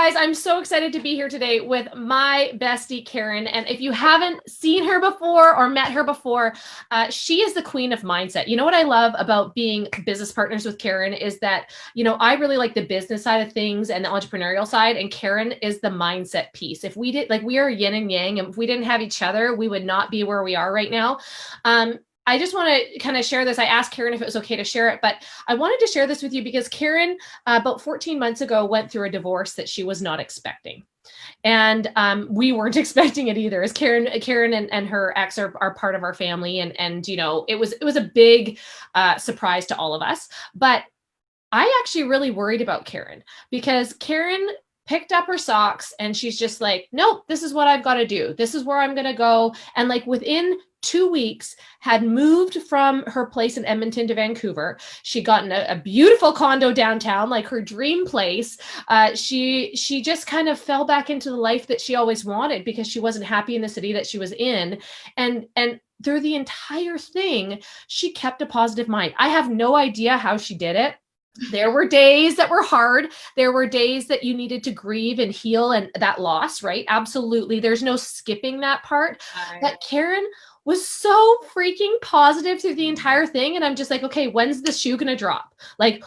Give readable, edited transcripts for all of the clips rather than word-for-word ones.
guys, I'm so excited to be here today with my bestie, Karen. And if you haven't seen her before or met her before, she is the queen of mindset. You know what I love about being business partners with Karen is that, I really like the business side of things and the entrepreneurial side, and Karen is the mindset piece. If we did, like, we are yin and yang, and if we didn't have each other, we would not be where we are right now. I just want to kind of share this. I asked Karen if it was okay to share it, but I wanted to share this with you because Karen, about 14 months ago, went through a divorce that she was not expecting. And we weren't expecting it either, as Karen and her ex are part of our family. And it was a big surprise to all of us. But I actually really worried about Karen because Karen picked up her socks and she's just like, nope, this is what I've got to do. This is where I'm going to go. And like within 2 weeks had moved from her place in Edmonton to Vancouver. She'd gotten a beautiful condo downtown, like her dream place. She just kind of fell back into the life that she always wanted because she wasn't happy in the city that she was in. And through the entire thing, she kept a positive mind. I have no idea how she did it. There were days that were hard. There were days that you needed to grieve and heal and that loss, right? Absolutely. There's no skipping that part. Right. But Karen was so freaking positive through the entire thing. And I'm just like, okay, when's the shoe going to drop? Like,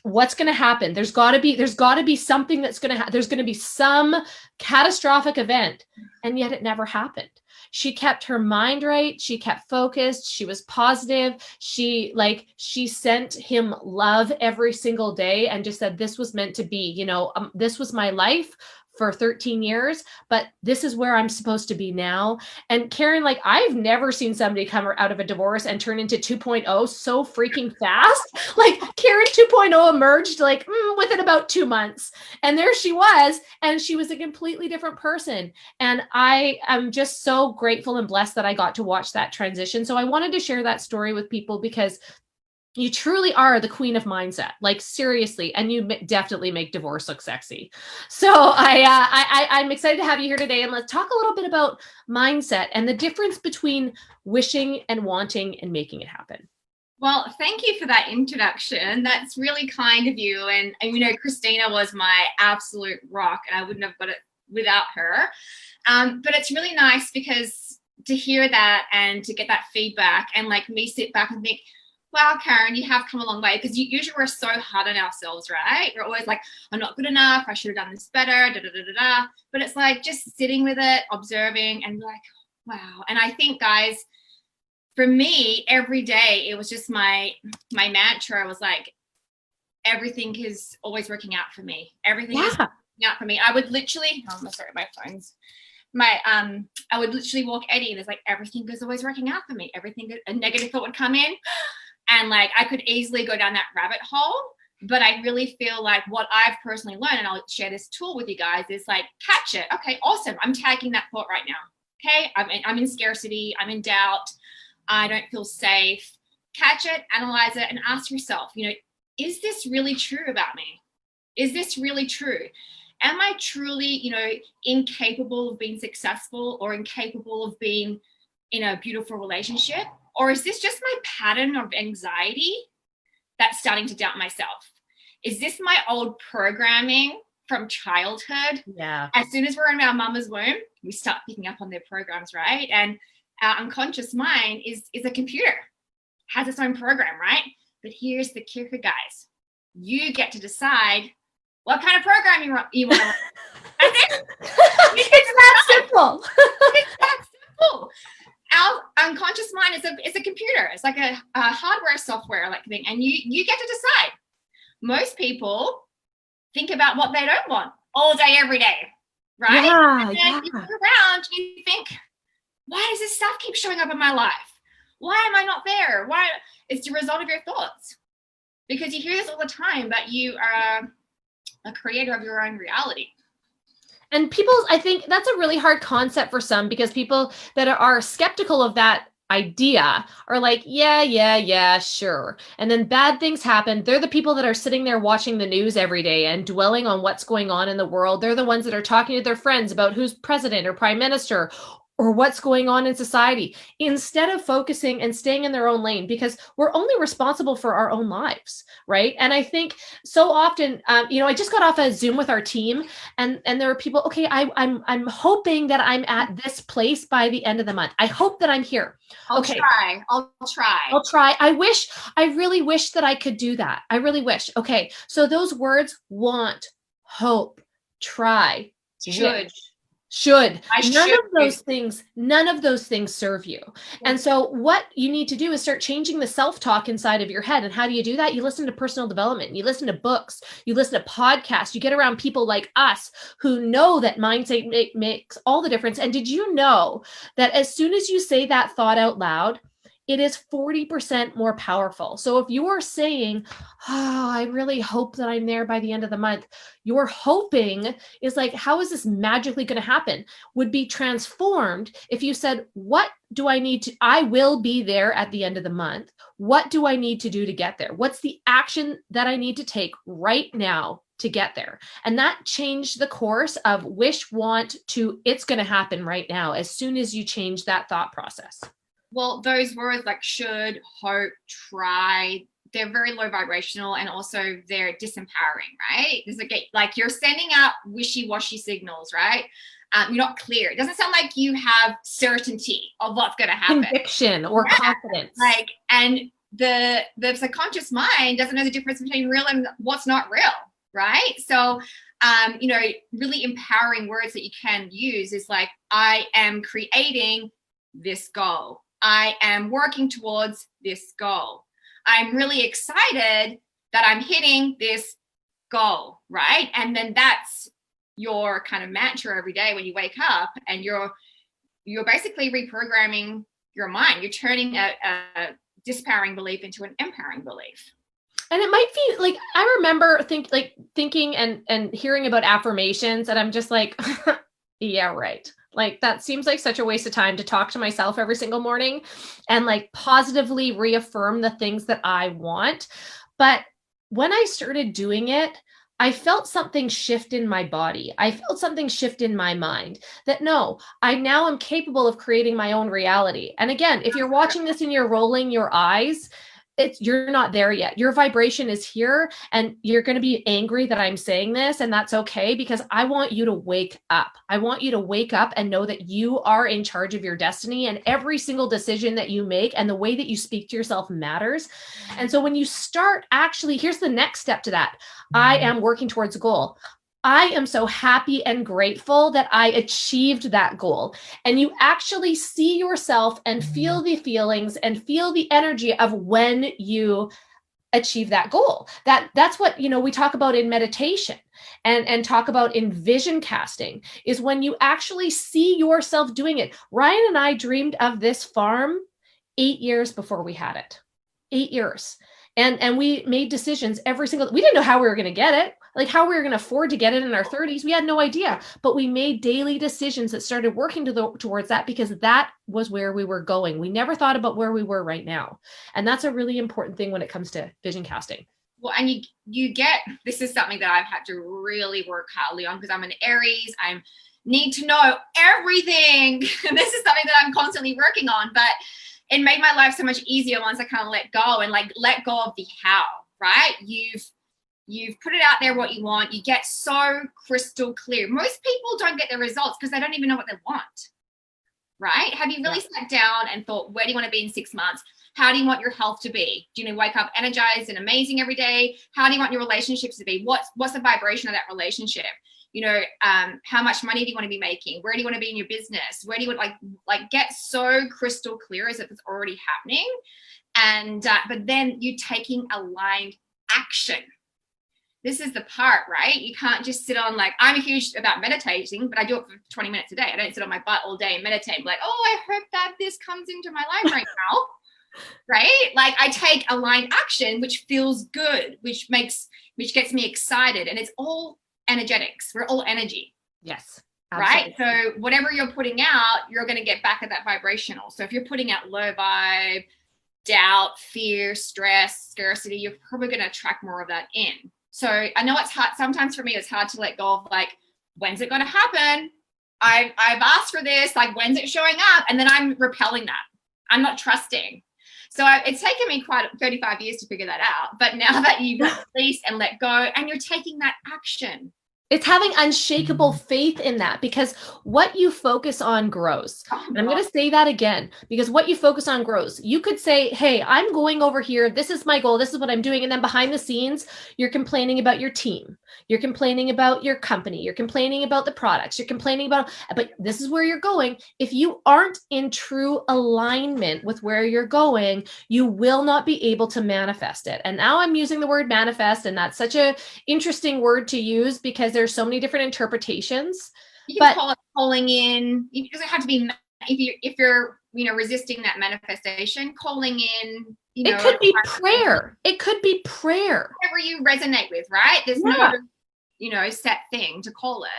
what's going to happen? There's got to be something that's going to there's going to be some catastrophic event. And yet it never happened. She kept her mind right. She kept focused. She was positive. She sent him love every single day and just said, this was meant to be, this was my life for 13 years, but this is where I'm supposed to be now. And Karen, like, I've never seen somebody come out of a divorce and turn into 2.0 so freaking fast. Like Karen 2.0 emerged like within about 2 months. And there she was, and she was a completely different person. And I am just so grateful and blessed that I got to watch that transition. So I wanted to share that story with people because you truly are the queen of mindset, like seriously, and you definitely make divorce look sexy. So I'm excited to have you here today, and let's talk a little bit about mindset and the difference between wishing and wanting and making it happen. Well, thank you for that introduction. That's really kind of you. And Christina was my absolute rock, and I wouldn't have got it without her. But it's really nice because to hear that and to get that feedback and like me sit back and think, wow, Karen, you have come a long way, because usually we're so hard on ourselves, right? We're always like, I'm not good enough. I should have done this better, da, da, da, da, da. But it's like just sitting with it, observing, and like, wow. And I think, guys, for me, every day, it was just my mantra. I was like, everything is always working out for me. Everything is working out for me. I would literally, sorry, my phone's. I would literally walk Eddie, and it's like, everything is always working out for me. A negative thought would come in. And like, I could easily go down that rabbit hole, but I really feel like what I've personally learned, and I'll share this tool with you guys, is like, catch it. Okay, awesome. I'm tagging that thought right now. Okay, I'm in scarcity. I'm in doubt. I don't feel safe. Catch it, analyze it, and ask yourself, is this really true about me? Is this really true? Am I truly, incapable of being successful or incapable of being in a beautiful relationship? Or is this just my pattern of anxiety that's starting to doubt myself? Is this my old programming from childhood? Yeah. As soon as we're in our mama's womb, we start picking up on their programs, right? And our unconscious mind is a computer, has its own program, right? But here's the kicker, guys. You get to decide what kind of program you want to run. That's it. It's that simple. It's that simple. Our unconscious mind is a computer. It's like a hardware software like thing, and you get to decide. Most people think about what they don't want all day, every day, right? Yeah, and then you look around and you think, why does this stuff keep showing up in my life? Why am I not there? Why? It's the result of your thoughts. Because you hear this all the time, that you are a creator of your own reality. And I think that's a really hard concept for some, because people that are skeptical of that idea are like, yeah, sure. And then bad things happen. They're the people that are sitting there watching the news every day and dwelling on what's going on in the world. They're the ones that are talking to their friends about who's president or prime minister, or what's going on in society, instead of focusing and staying in their own lane, because we're only responsible for our own lives, right? And I think so often, I just got off a Zoom with our team, and there were people, okay, I'm hoping that I'm at this place by the end of the month. I hope that I'm here. I'll try. I really wish that I could do that. I really wish. Okay, so those words: want, hope, try, should. None of those things serve you. And so what you need to do is start changing the self-talk inside of your head. And how do you do that? You listen to personal development, you listen to books, you listen to podcasts, you get around people like us who know that mindset makes all the difference. And did you know that as soon as you say that thought out loud, it is 40% more powerful. So if you are saying, oh, I really hope that I'm there by the end of the month, your hoping is like, how is this magically going to happen? Would be transformed if you said, what do I need to, I will be there at the end of the month. What do I need to do to get there? What's the action that I need to take right now to get there? And that changed the course of wish, want to it's going to happen right now as soon as you change that thought process. Well, those words like should, hope, try, they're very low vibrational, and also they're disempowering, right? It's like you're sending out wishy-washy signals, right? You're not clear. It doesn't sound like you have certainty of what's going to happen. Conviction or confidence. And the subconscious mind doesn't know the difference between real and what's not real, right? So, really empowering words that you can use is like, I am creating this goal. I am working towards this goal. I'm really excited that I'm hitting this goal, right? And then that's your kind of mantra every day when you wake up, and you're basically reprogramming your mind. You're turning a dispowering belief into an empowering belief. And it might be like, I remember thinking and hearing about affirmations, and I'm just like, yeah, right. Like, that seems like such a waste of time to talk to myself every single morning and like positively reaffirm the things that I want. But when I started doing it, I felt something shift in my body. I felt something shift in my mind that no, I now am capable of creating my own reality. And again, if you're watching this and you're rolling your eyes, you're not there yet. Your vibration is here, and you're going to be angry that I'm saying this, and that's okay, because I want you to wake up. I want you to wake up and know that you are in charge of your destiny, and every single decision that you make and the way that you speak to yourself matters. And so when you start, actually, here's the next step to that. I am working towards a goal. I am so happy and grateful that I achieved that goal. And you actually see yourself and feel the feelings and feel the energy of when you achieve that goal. That's what, we talk about in meditation and talk about in vision casting, is when you actually see yourself doing it. Ryan and I dreamed of this farm 8 years before we had it. 8 years. And we made decisions we didn't know how we were going to get it, like how we were going to afford to get it in our 30s. We had no idea, but we made daily decisions that started working towards that, because that was where we were going. We never thought about where we were right now. And that's a really important thing when it comes to vision casting. Well, and you get, this is something that I've had to really work hardly on, because I'm an Aries. I need to know everything. This is something that I'm constantly working on, but it made my life so much easier once I kind of let go and let go of the how, right? You've put it out there what you want. You get so crystal clear. Most people don't get the results because they don't even know what they want, right? Have you really sat down and thought, where do you want to be in 6 months? How do you want your health to be? Do you wake up energized and amazing every day? How do you want your relationships to be? What's the vibration of that relationship? How much money do you want to be making? Where do you want to be in your business? Where do you want, like get so crystal clear as if it's already happening. And, but then you taking aligned action. This is the part, right? You can't just sit on, like, I'm huge about meditating, but I do it for 20 minutes a day. I don't sit on my butt all day and meditate. Like, oh, I hope that this comes into my life right now. Right? Like, I take aligned action, which feels good, which gets me excited. And it's all energetics. We're all energy. Yes. Absolutely. Right? So whatever you're putting out, you're going to get back at that vibrational. So if you're putting out low vibe, doubt, fear, stress, scarcity, you're probably going to attract more of that in. So I know it's hard. Sometimes for me, it's hard to let go of, like, when's it going to happen? I've asked for this, like, when's it showing up? And then I'm repelling that. I'm not trusting. So it's taken me quite 35 years to figure that out. But now that you've released and let go and you're taking that action. It's having unshakable faith in that, because what you focus on grows. And I'm going to say that again, because what you focus on grows. You could say, hey, I'm going over here. This is my goal. This is what I'm doing. And then behind the scenes, you're complaining about your team. You're complaining about your company. You're complaining about the products. You're complaining about, but this is where you're going. If you aren't in true alignment with where you're going, you will not be able to manifest it. And now I'm using the word manifest, and that's such an interesting word to use because there's so many different interpretations. You can call it calling in. It doesn't have to be, if you're resisting that manifestation, calling in. It could be prayer. It could be prayer. Whatever you resonate with, right? There's no set thing to call it.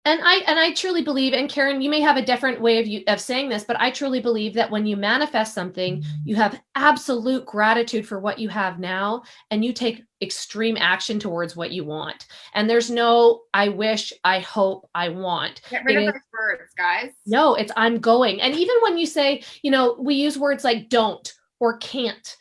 And I truly believe, and Karen, you may have a different way of saying this, but I truly believe that when you manifest something, you have absolute gratitude for what you have now, and you take extreme action towards what you want. And there's no, I wish, I hope, I want. Get rid of those words, guys. No, it's I'm going. And even when you say, we use words like don't or can't,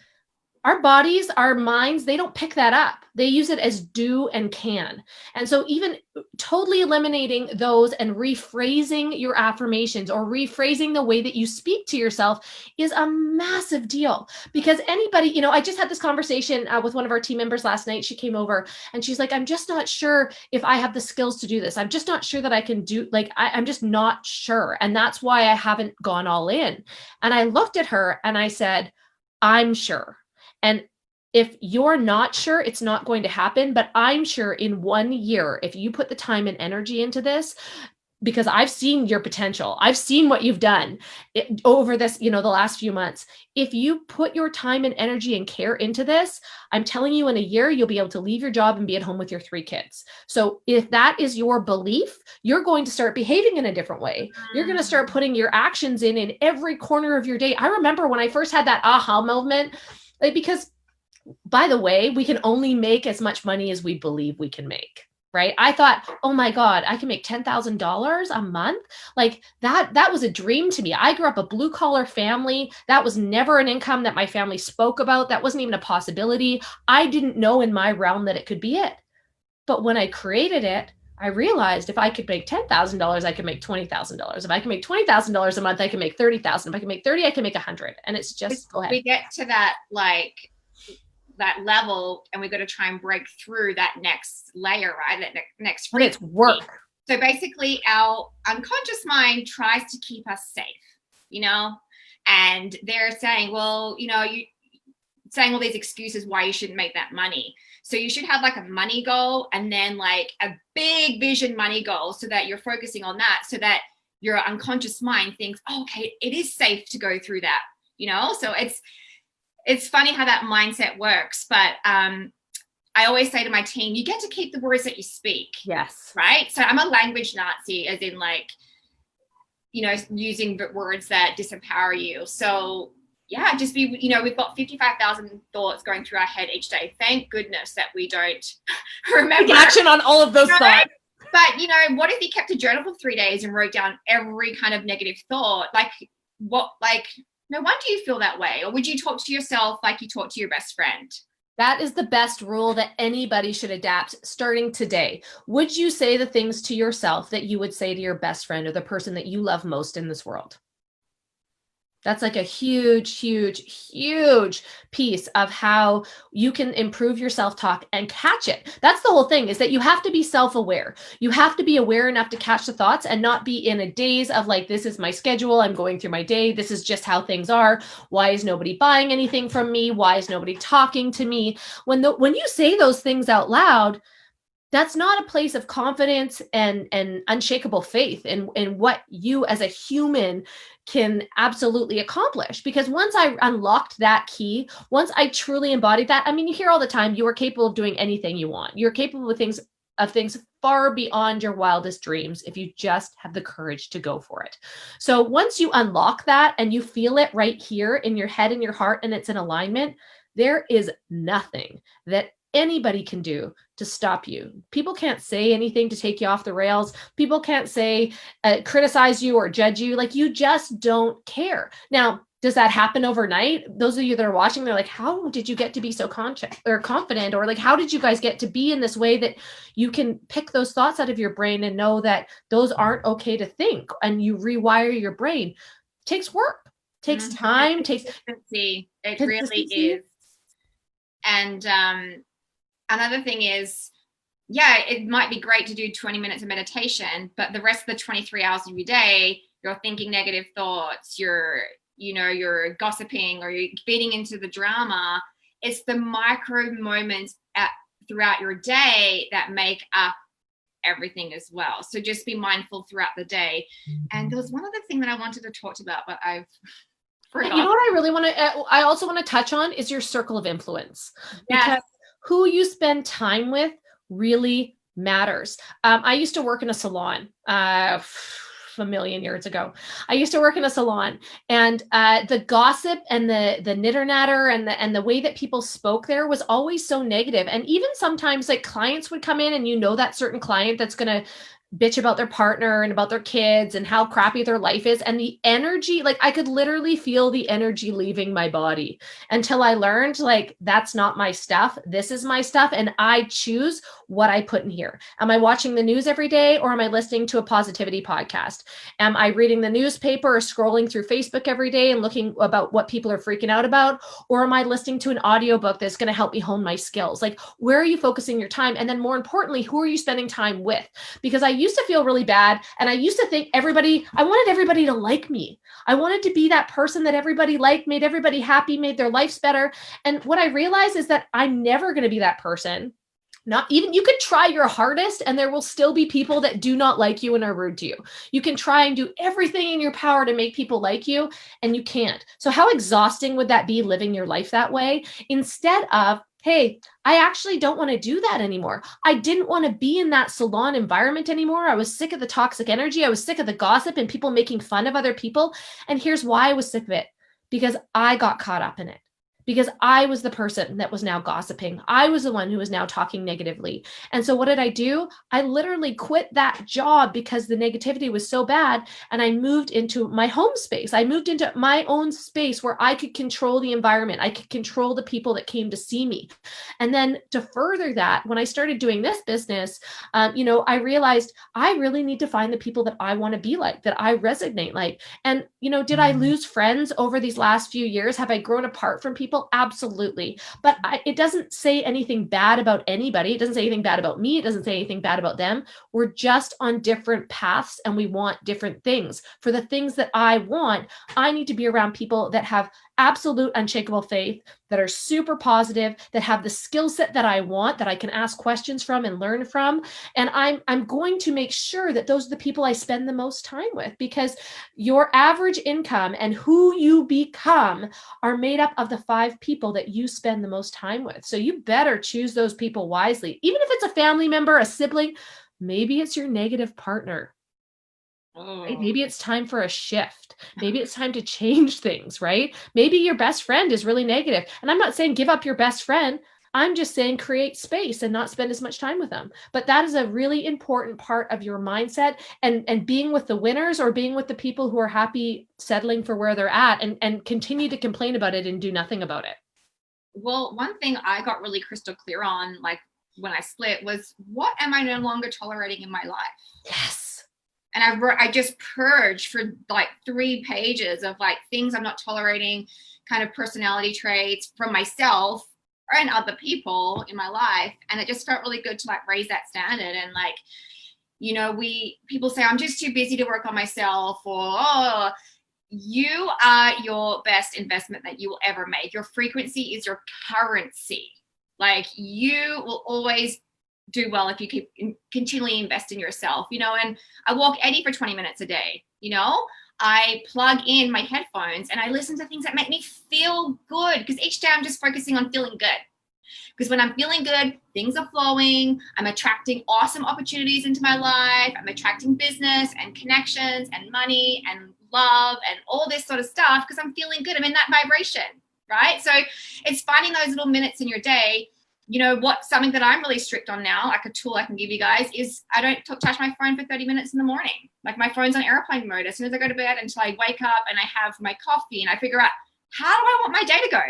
our bodies, our minds, they don't pick that up. They use it as do and can. And so even totally eliminating those and rephrasing your affirmations or rephrasing the way that you speak to yourself is a massive deal. Because anybody, I just had this conversation with one of our team members last night. She came over and she's like, I'm just not sure if I have the skills to do this. I'm just not sure that I can do, I'm just not sure. And that's why I haven't gone all in. And I looked at her and I said, I'm sure. And if you're not sure, it's not going to happen. But I'm sure in 1 year, if you put the time and energy into this, because I've seen your potential, I've seen what you've done over this, the last few months. If you put your time and energy and care into this, I'm telling you, in a year, you'll be able to leave your job and be at home with your 3 kids. So if that is your belief, you're going to start behaving in a different way. You're going to start putting your actions in every corner of your day. I remember when I first had that aha moment, because, by the way, we can only make as much money as we believe we can make, right? I thought, oh my God, I can make $10,000 a month. Like that was a dream to me. I grew up a blue collar family. That was never an income that my family spoke about. That wasn't even a possibility. I didn't know in my realm that it could be it. But when I created it, I realized if I could make $10,000, I could make $20,000. If I can make $20,000 a month, I can make $30,000. If I can make 30, I can make 100. And it's just, go ahead. We get to that, that level, and we've got to try and break through that next layer, right? That next frequency. It's work. So basically our unconscious mind tries to keep us safe, and they're saying, well, you saying all these excuses why you shouldn't make that money. So you should have a money goal, and then a big vision money goal, so that you're focusing on that, so that your unconscious mind thinks, oh, okay, it is safe to go through that, So it's funny how that mindset works. But I always say to my team, you get to keep the words that you speak. Yes. Right. So I'm a language Nazi, as in using words that disempower you. So yeah, just be, we've got 55,000 thoughts going through our head each day. Thank goodness that we don't remember. Take action on all of those thoughts. But, what if you kept a journal for 3 days and wrote down every kind of negative thought? No wonder you feel that way. Or would you talk to yourself like you talk to your best friend? That is the best rule that anybody should adapt starting today. Would you say the things to yourself that you would say to your best friend or the person that you love most in this world? That's a huge, huge, huge piece of how you can improve your self-talk and catch it. That's the whole thing, is that you have to be self-aware. You have to be aware enough to catch the thoughts and not be in a daze of this is my schedule. I'm going through my day. This is just how things are. Why is nobody buying anything from me? Why is nobody talking to me? When you say those things out loud, that's not a place of confidence and unshakable faith in what you as a human can absolutely accomplish. Because once I unlocked that key, once I truly embodied that, you hear all the time, you are capable of doing anything you want. You're capable of things far beyond your wildest dreams if you just have the courage to go for it. So once you unlock that and you feel it right here in your head and your heart, and it's in alignment, there is nothing that anybody can do to stop you. People can't say anything to take you off the rails. People can't say, criticize you or judge you. Like, you just don't care. Now, does that happen overnight? Those of you that are watching, they're like, how did you get to be so conscious or confident? Or like, how did you guys get to be in this way that you can pick those thoughts out of your brain and know that those aren't okay to think, and you rewire your brain? It takes work, takes time, takes consistency. It really is. And another thing is, yeah, it might be great to do 20 minutes of meditation, but the rest of the 23 hours of your day, you're thinking negative thoughts, you're gossiping, or you're feeding into the drama. It's the micro moments throughout your day that make up everything as well. So just be mindful throughout the day. And there was one other thing that I wanted to talk about, but I've forgotten. You know what I really want to, I also want to touch on is your circle of influence. Yes. Because who you spend time with really matters. I used to work in a salon a million years ago. I used to work in a salon, and the gossip and the nitter natter and the way that people spoke there was always so negative. And even sometimes like clients would come in, and you know that certain client that's going to bitch about their partner and about their kids and how crappy their life is. And the energy, like I could literally feel the energy leaving my body, until I learned like, that's not my stuff. This is my stuff. And I choose what I put in here. Am I watching the news every day, or am I listening to a positivity podcast? Am I reading the newspaper or scrolling through Facebook every day and looking about what people are freaking out about? Or am I listening to an audiobook that's going to help me hone my skills? Like, where are you focusing your time? And then more importantly, who are you spending time with? Because I used to feel really bad, and I used to think I wanted everybody to like me. I wanted to be that person that everybody liked, made everybody happy, made their lives better. And what I realized is that I'm never going to be that person. Not even, you could try your hardest, and there will still be people that do not like you and are rude to you. You can try and do everything in your power to make people like you, and you can't. So how exhausting would that be, living your life that way, instead of, hey, I actually don't want to do that anymore. I didn't want to be in that salon environment anymore. I was sick of the toxic energy. I was sick of the gossip and people making fun of other people. And here's why I was sick of it: because I got caught up in it. Because I was the person that was now gossiping. I was the one who was now talking negatively. And so what did I do? I literally quit that job because the negativity was so bad. And I moved into my home space. I moved into my own space where I could control the environment. I could control the people that came to see me. And then to further that, when I started doing this business, I realized I really need to find the people that I want to be like, that I resonate like. And, did I lose friends over these last few years? Have I grown apart from people? Absolutely. But it doesn't say anything bad about anybody. It doesn't say anything bad about me. It doesn't say anything bad about them. We're just on different paths, and we want different things. For the things that I want, I need to be around people that have absolute unshakable faith, that are super positive, that have the skill set that I want, that I can ask questions from and learn from. And I'm going to make sure that those are the people I spend the most time with, because your average income and who you become are made up of the 5 people that you spend the most time with. So you better choose those people wisely. Even if it's a family member, a sibling, maybe it's your negative partner. Right? Maybe it's time for a shift. Maybe it's time to change things, right? Maybe your best friend is really negative. And I'm not saying give up your best friend. I'm just saying create space and not spend as much time with them. But that is a really important part of your mindset, and being with the winners, or being with the people who are happy settling for where they're at, and continue to complain about it and do nothing about it. Well, one thing I got really crystal clear on, like when I split, was what am I no longer tolerating in my life? Yes. And I just purged for like 3 pages of like things I'm not tolerating, kind of personality traits from myself and other people in my life. And it just felt really good to like raise that standard. And like, people say, I'm just too busy to work on myself, or, oh, you are your best investment that you will ever make. Your frequency is your currency. Like, you will always do well if you keep continually invest in yourself, and I walk Eddie for 20 minutes a day. I plug in my headphones and I listen to things that make me feel good, because each day I'm just focusing on feeling good. Because when I'm feeling good, things are flowing. I'm attracting awesome opportunities into my life. I'm attracting business and connections and money and love and all this sort of stuff, because I'm feeling good. I'm in that vibration, right? So it's finding those little minutes in your day you know what, something that I'm really strict on now, like a tool I can give you guys, is I don't touch my phone for 30 minutes in the morning. Like my phone's on airplane mode as soon as I go to bed until I wake up and I have my coffee and I figure out, how do I want my day to go?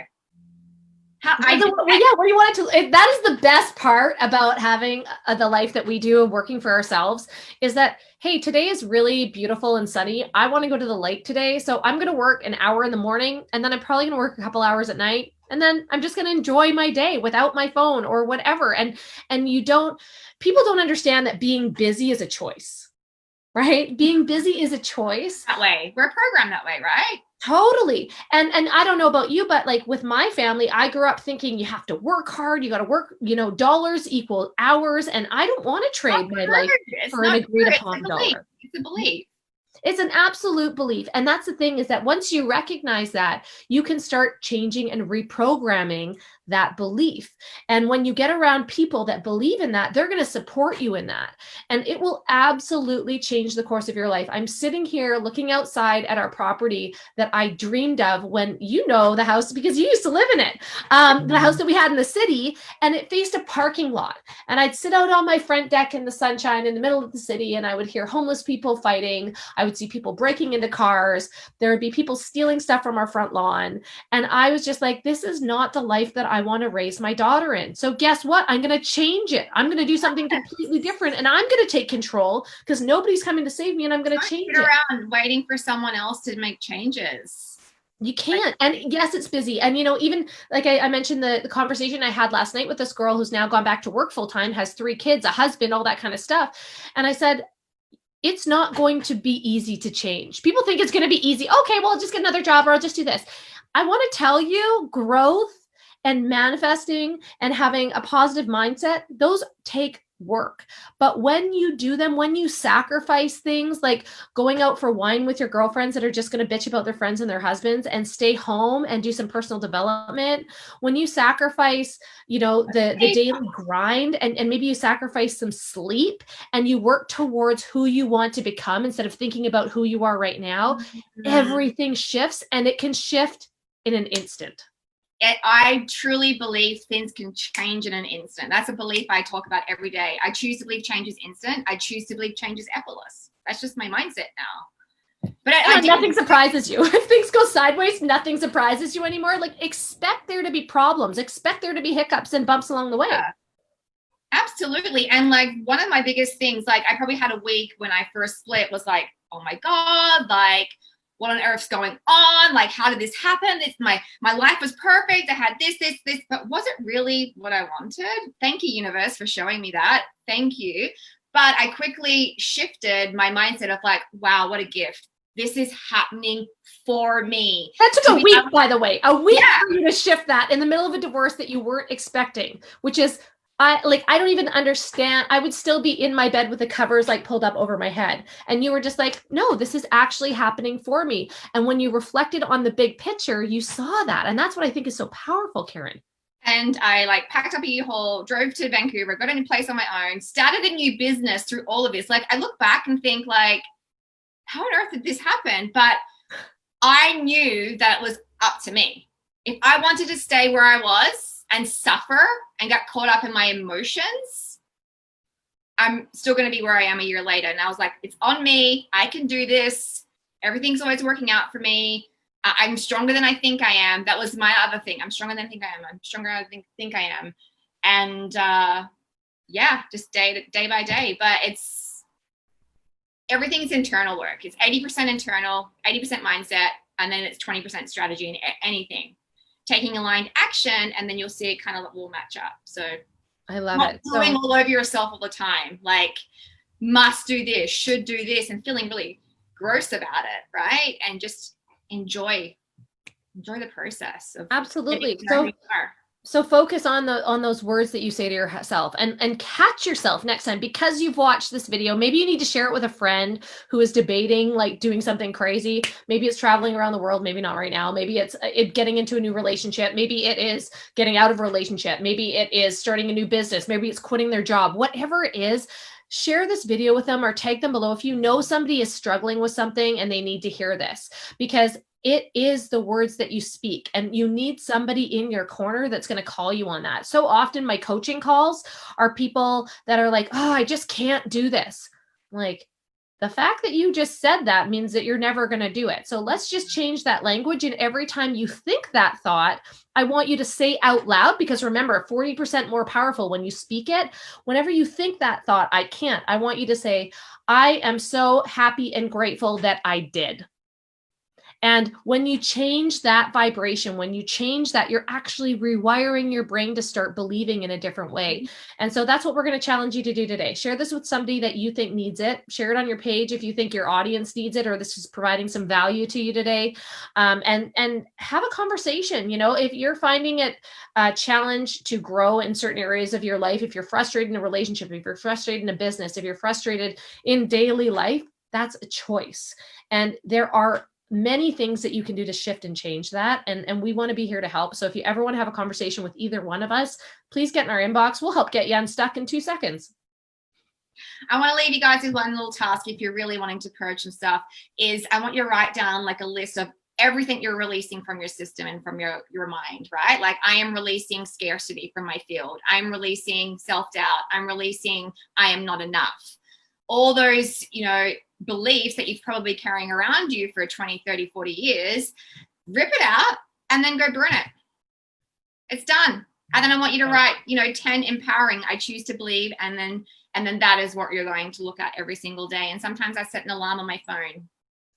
What do you want it to? That is the best part about having the life that we do, working for ourselves, is that, hey, today is really beautiful and sunny. I want to go to the lake today, so I'm going to work an hour in the morning, and then I'm probably going to work a couple hours at night, and then I'm just going to enjoy my day without my phone or whatever. And people don't understand that being busy is a choice, right? Being busy is a choice. That way, we're programmed that way, right? Totally. And I don't know about you, but like with my family, I grew up thinking you have to work hard. You got to work, dollars equal hours. And I don't want to trade my life for an agreed upon dollar. It's a belief. It's an absolute belief. And that's the thing, is that once you recognize that, you can start changing and reprogramming that belief. And when you get around people that believe in that, they're going to support you in that. And it will absolutely change the course of your life. I'm sitting here looking outside at our property that I dreamed of when, the house, because you used to live in it, the house that we had in the city, and it faced a parking lot. And I'd sit out on my front deck in the sunshine in the middle of the city, and I would hear homeless people fighting. I would see people breaking into cars. There would be people stealing stuff from our front lawn. And I was just like, this is not the life that I want to raise my daughter in. So guess what? I'm going to change it. I'm going to do something completely different, and I'm going to take control, because nobody's coming to save me, and I'm going to change it. Around waiting for someone else to make changes. You can't. And yes, it's busy. And, even like I mentioned the conversation I had last night with this girl who's now gone back to work full time, has 3 kids, a husband, all that kind of stuff. And I said, it's not going to be easy to change. People think it's going to be easy. Okay, well, I'll just get another job, or I'll just do this. I want to tell you, growth and manifesting and having a positive mindset, those take work. But when you do them, when you sacrifice things like going out for wine with your girlfriends that are just going to bitch about their friends and their husbands, and stay home and do some personal development, when you sacrifice, the daily grind, and maybe you sacrifice some sleep, and you work towards who you want to become instead of thinking about who you are right now, everything shifts, and it can shift in an instant. I truly believe things can change in an instant. That's a belief I talk about every day. I choose to believe change is instant. I choose to believe change is effortless. That's just my mindset now. But nothing surprises you. If things go sideways, nothing surprises you anymore. Like, expect there to be problems. Expect there to be hiccups and bumps along the way. Yeah, absolutely. And like, one of my biggest things, like, I probably had a week when I first split, was like, oh my God, like, what on earth's going on? Like, how did this happen? It's my life was perfect. I had this, but was it really what I wanted? Thank you, universe, for showing me that. Thank you. But I quickly shifted my mindset of like, wow, what a gift. This is happening for me. That took a week, by the way, for you to shift that in the middle of a divorce that you weren't expecting, which is, I don't even understand. I would still be in my bed with the covers like pulled up over my head. And you were just like, no, this is actually happening for me. And when you reflected on the big picture, you saw that. And that's what I think is so powerful, Karen. And I like packed up a U-Haul, drove to Vancouver, got a new place on my own, started a new business through all of this. Like, I look back and think like, how on earth did this happen? But I knew that it was up to me. If I wanted to stay where I was and suffer and got caught up in my emotions, I'm still going to be where I am a year later. And I was like, it's on me. I can do this. Everything's always working out for me. I'm stronger than I think I am. That was my other thing. I'm stronger than I think I am. I'm stronger than I think I am. And just day by day. But everything's internal work. It's 80% internal, 80% mindset, and then it's 20% strategy in anything. Taking aligned action, and then you'll see it kind of will match up. So I love it. Going all over yourself all the time, like must do this, should do this, and feeling really gross about it, right? And just enjoy the process of absolutely. So focus on those words that you say to yourself, and catch yourself next time, because you've watched this video. Maybe you need to share it with a friend who is debating like doing something crazy. Maybe it's traveling around the world. Maybe not right now. Maybe it's getting into a new relationship. Maybe it is getting out of a relationship. Maybe it is starting a new business. Maybe it's quitting their job. Whatever it is, share this video with them or tag them below if you know somebody is struggling with something and they need to hear this, because It is the words that you speak, and you need somebody in your corner that's going to call you on that. So often my coaching calls are people that are like, oh, I just can't do this. Like, the fact that you just said that means that you're never going to do it. So let's just change that language. And every time you think that thought, I want you to say out loud, because remember, 40% more powerful when you speak it. Whenever you think that thought, I can't, I want you to say, I am so happy and grateful that I did. And when you change that vibration, when you change that, you're actually rewiring your brain to start believing in a different way. And so that's what we're going to challenge you to do today. Share this with somebody that you think needs it. Share it on your page if you think your audience needs it, or this is providing some value to you today. And have a conversation. You know, if you're finding it a challenge to grow in certain areas of your life, if you're frustrated in a relationship, if you're frustrated in a business, if you're frustrated in daily life, that's a choice. And there are many things that you can do to shift and change that. And we want to be here to help. So if you ever want to have a conversation with either one of us, please get in our inbox. We'll help get you unstuck in 2 seconds. I want to leave you guys with one little task. If you're really wanting to purge some stuff, is I want you to write down like a list of everything you're releasing from your system and from your mind, right? Like, I am releasing scarcity from my field. I'm releasing self-doubt. I'm releasing I am not enough. All those, beliefs that you've probably carrying around you for 20, 30, 40 years, rip it out and then go burn it. It's done. And then I want you to write, 10 empowering, I choose to believe. And then that is what you're going to look at every single day. And sometimes I set an alarm on my phone,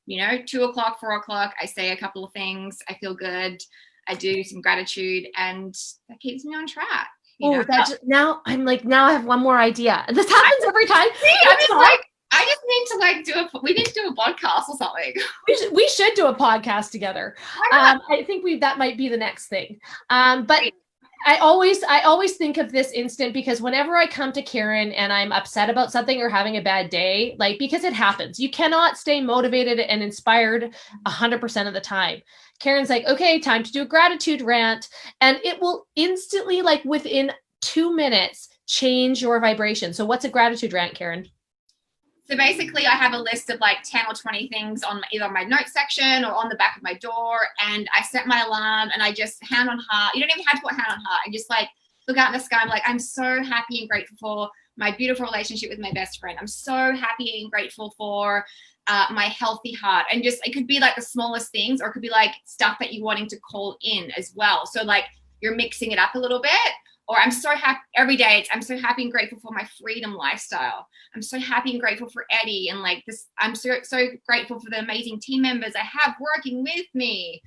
2 o'clock, 4 o'clock, I say a couple of things. I feel good. I do some gratitude, and that keeps me on track. Now I have one more idea. This happens every time. I just need to we need to do a podcast or something. We should do a podcast together. I think that might be the next thing. But I always think of this instant, because whenever I come to Karen and I'm upset about something or having a bad day, because it happens, you cannot stay motivated and inspired 100% of the time. Karen's like, okay, time to do a gratitude rant. And it will instantly, within 2 minutes, change your vibration. So what's a gratitude rant, Karen? So basically, I have a list of 10 or 20 things on either my notes section or on the back of my door. And I set my alarm, and I just, hand on heart, you don't even have to put hand on heart. I just look out in the sky. I'm like, I'm so happy and grateful for my beautiful relationship with my best friend. I'm so happy and grateful for my healthy heart. And just, it could be the smallest things, or it could be stuff that you're wanting to call in as well. So you're mixing it up a little bit. Or I'm so happy every day. I'm so happy and grateful for my freedom lifestyle. I'm so happy and grateful for Eddie. And this, I'm so grateful for the amazing team members I have working with me.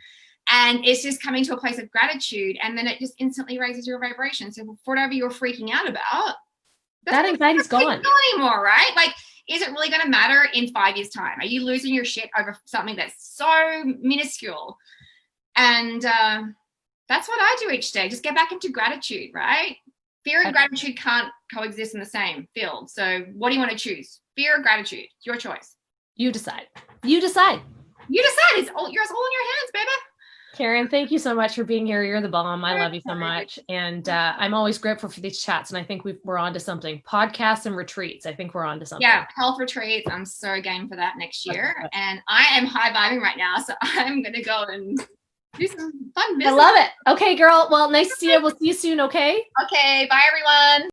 And it's just coming to a place of gratitude. And then it just instantly raises your vibration. So for whatever you're freaking out about, that anxiety's gone. Not anymore, right? Is it really going to matter in 5 years' time? Are you losing your shit over something that's so minuscule? And, that's what I do each day. Just get back into gratitude, right? Fear and gratitude can't coexist in the same field. So what do you want to choose? Fear or gratitude? It's your choice. You decide. You decide. It's all in your hands, baby. Karen, thank you so much for being here. You're the bomb. I love you so much. And I'm always grateful for these chats. And I think we're on to something. Podcasts and retreats. I think we're on to something. Yeah, health retreats. I'm so game for that next year. And I am high vibing right now. So I'm going to go and do some fun business. I love it. Okay, girl. Well, nice to see you. We'll see you soon, okay? Okay, bye, everyone.